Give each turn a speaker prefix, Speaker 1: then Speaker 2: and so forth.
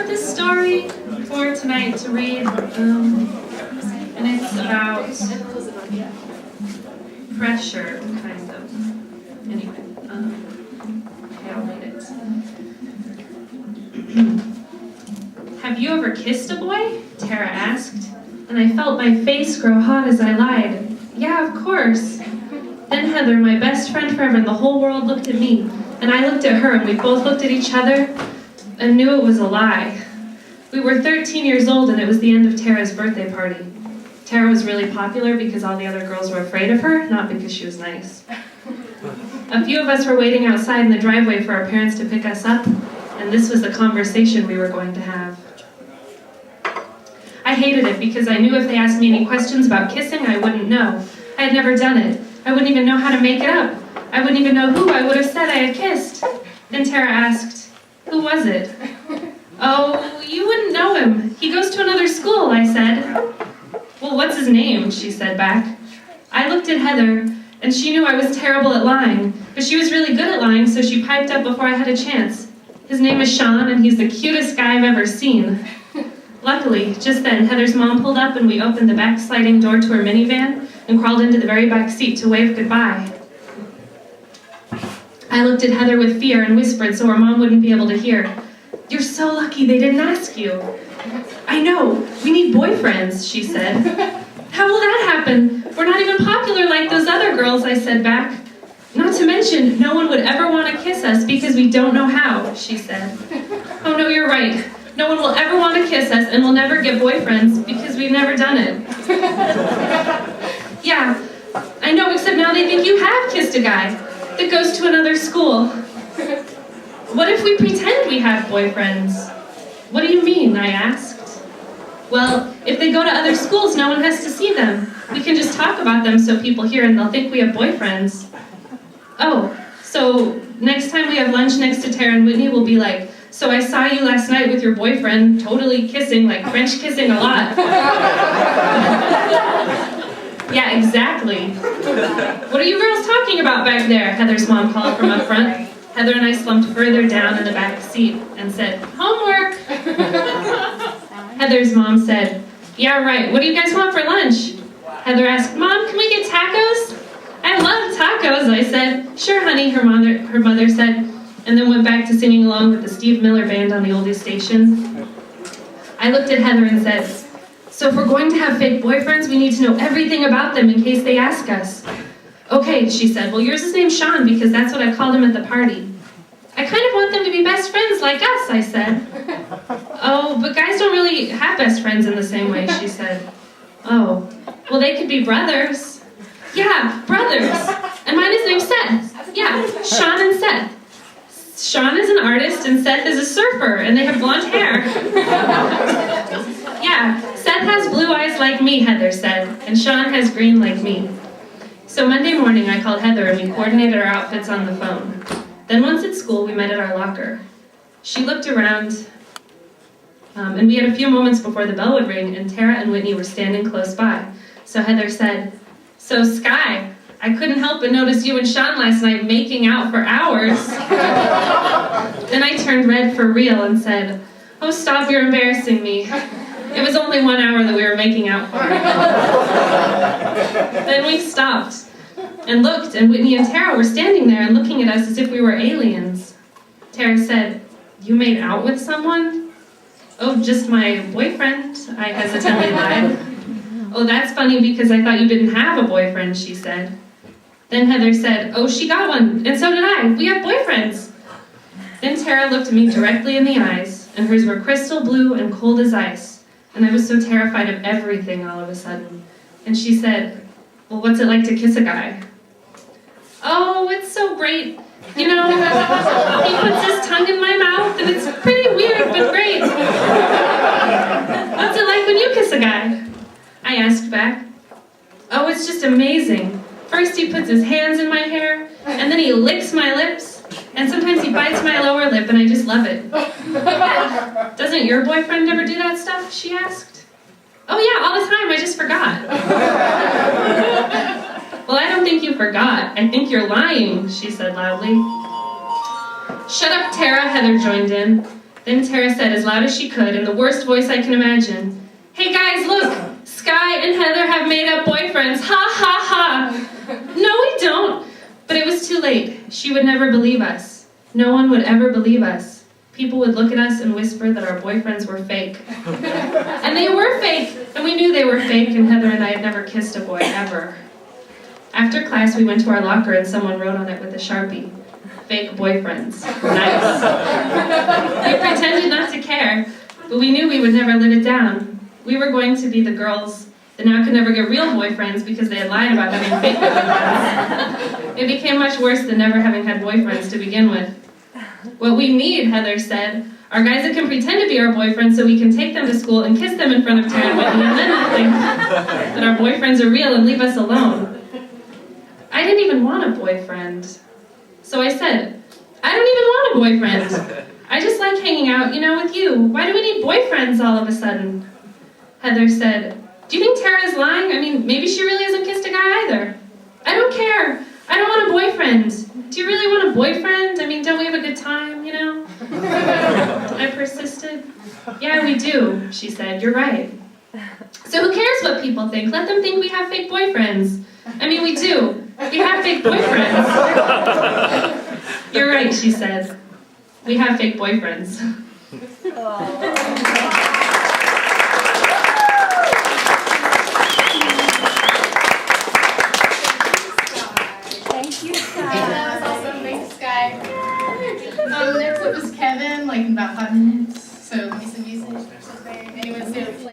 Speaker 1: wrote this story for tonight to read, and it's about pressure, kind of. Anyway, okay, I'll read it. Have you ever kissed a boy? Tara asked, and I felt my face grow hot as I lied. Yeah, of course. Then Heather, my best friend forever in the whole world, looked at me, and I looked at her, and we both looked at each other and knew it was a lie. We were 13 years old, and it was the end of Tara's birthday party. Tara was really popular because all the other girls were afraid of her, not because she was nice. A few of us were waiting outside in the driveway for our parents to pick us up, and this was the conversation we were going to have. I hated it because I knew if they asked me any questions about kissing, I wouldn't know. I had never done it. I wouldn't even know how to make it up. I wouldn't even know who I would have said I had kissed. Then Tara asked, "Who was it?" "Oh, you wouldn't know him. He goes to another school," I said. "Well, what's his name?" she said back. I looked at Heather, and she knew I was terrible at lying, but she was really good at lying, so she piped up before I had a chance. "His name is Sean, and he's the cutest guy I've ever seen." Luckily, just then, Heather's mom pulled up and we opened the back sliding door to her minivan and crawled into the very back seat to wave goodbye. I looked at Heather with fear and whispered so her mom wouldn't be able to hear. "You're so lucky they didn't ask you." "I know, we need boyfriends," she said. "How will that happen? We're not even popular like those other girls," I said back. "Not to mention, no one would ever want to kiss us because we don't know how," she said. "Oh no, you're right. No one will ever want to kiss us, and we'll never get boyfriends because we've never done it." "Yeah, I know, except now they think you have kissed a guy that goes to another school." "What if we pretend we have boyfriends?" "What do you mean?" I asked. "Well, if they go to other schools, no one has to see them. We can just talk about them so people hear and they'll think we have boyfriends." "Oh, so next time we have lunch next to Tara and Whitney, we'll be like, 'So I saw you last night with your boyfriend, totally kissing, like French kissing a lot.'" "Yeah, exactly." "What are you girls talking about back there?" Heather's mom called from up front. Heather and I slumped further down in the back seat and said, "Homework." Heather's mom said, "Yeah, right, what do you guys want for lunch?" Heather asked, "Mom, can we get tacos?" "I love tacos," I said. "Sure, honey," her mother said, and then went back to singing along with the Steve Miller Band on the oldies station. I looked at Heather and said, "So if we're going to have fake boyfriends, we need to know everything about them in case they ask us." "Okay," she said. "Well, yours is named Sean because that's what I called him at the party." "I kind of want them to be best friends like us," I said. "Oh, but guys don't really have best friends in the same way," she said. "Oh, well, they could be brothers." "Yeah, brothers. And mine is named Seth. Yeah, Sean and Seth. Sean is an artist and Seth is a surfer, and they have blonde hair." "Yeah, Seth has blue eyes like me," Heather said, "and Sean has green like me." So Monday morning, I called Heather and we coordinated our outfits on the phone. Then once at school, we met at our locker. She looked around, and we had a few moments before the bell would ring, and Tara and Whitney were standing close by. So Heather said, "So Skye, I couldn't help but notice you and Sean last night making out for hours." Then I turned red for real and said, "Oh, stop, you're embarrassing me. It was only 1 hour that we were making out for." Then we stopped and looked, and Whitney and Tara were standing there and looking at us as if we were aliens. Tara said, "You made out with someone?" "Oh, just my boyfriend," I hesitantly lied. "Oh, that's funny because I thought you didn't have a boyfriend," she said. Then Heather said, "Oh, she got one, and so did I. We have boyfriends." Then Tara looked me directly in the eyes, and hers were crystal blue and cold as ice, and I was so terrified of everything all of a sudden. And she said, "Well, what's it like to kiss a guy?" "Oh, it's so great. You know, he puts his tongue in my mouth, and it's pretty weird, but great." "What's it like when you kiss a guy?" I asked back. "Oh, it's just amazing. First he puts his hands in my hair, and then he licks my lips, and sometimes he bites my lower lip, and I just love it." "Doesn't your boyfriend ever do that stuff?" she asked. "Oh yeah, all the time, I just forgot." "Well, I don't think you forgot. I think you're lying," she said loudly. "Shut up, Tara," Heather joined in. Then Tara said as loud as she could, in the worst voice I can imagine, "Hey guys, look! Skye and Heather have made up boyfriends! Ha ha ha!" "No, we don't!" But it was too late. She would never believe us. No one would ever believe us. People would look at us and whisper that our boyfriends were fake. And they were fake! And we knew they were fake, and Heather and I had never kissed a boy, ever. After class, we went to our locker and someone wrote on it with a Sharpie, "Fake boyfriends." Nice. We pretended not to care, but we knew we would never live it down. We were going to be the girls that now could never get real boyfriends because they had lied about having fake boyfriends. It became much worse than never having had boyfriends to begin with. "What we need," Heather said, "are guys that can pretend to be our boyfriends so we can take them to school and kiss them in front of Tara and Whitney and then they'll think that our boyfriends are real and leave us alone." I didn't even want a boyfriend. So I said, "I don't even want a boyfriend. I just like hanging out, with you. Why do we need boyfriends all of a sudden?" Heather said, "Do you think Tara is lying? I mean, maybe she really hasn't kissed a guy either." "I don't care. I don't want a boyfriend." "Do you really want a boyfriend? I mean, don't we have a good time, I persisted. "Yeah, we do," she said. "You're right." "So who cares what people think? Let them think we have fake boyfriends." "I mean, we do. We have fake boyfriends." "You're right," she said. "We have fake boyfriends."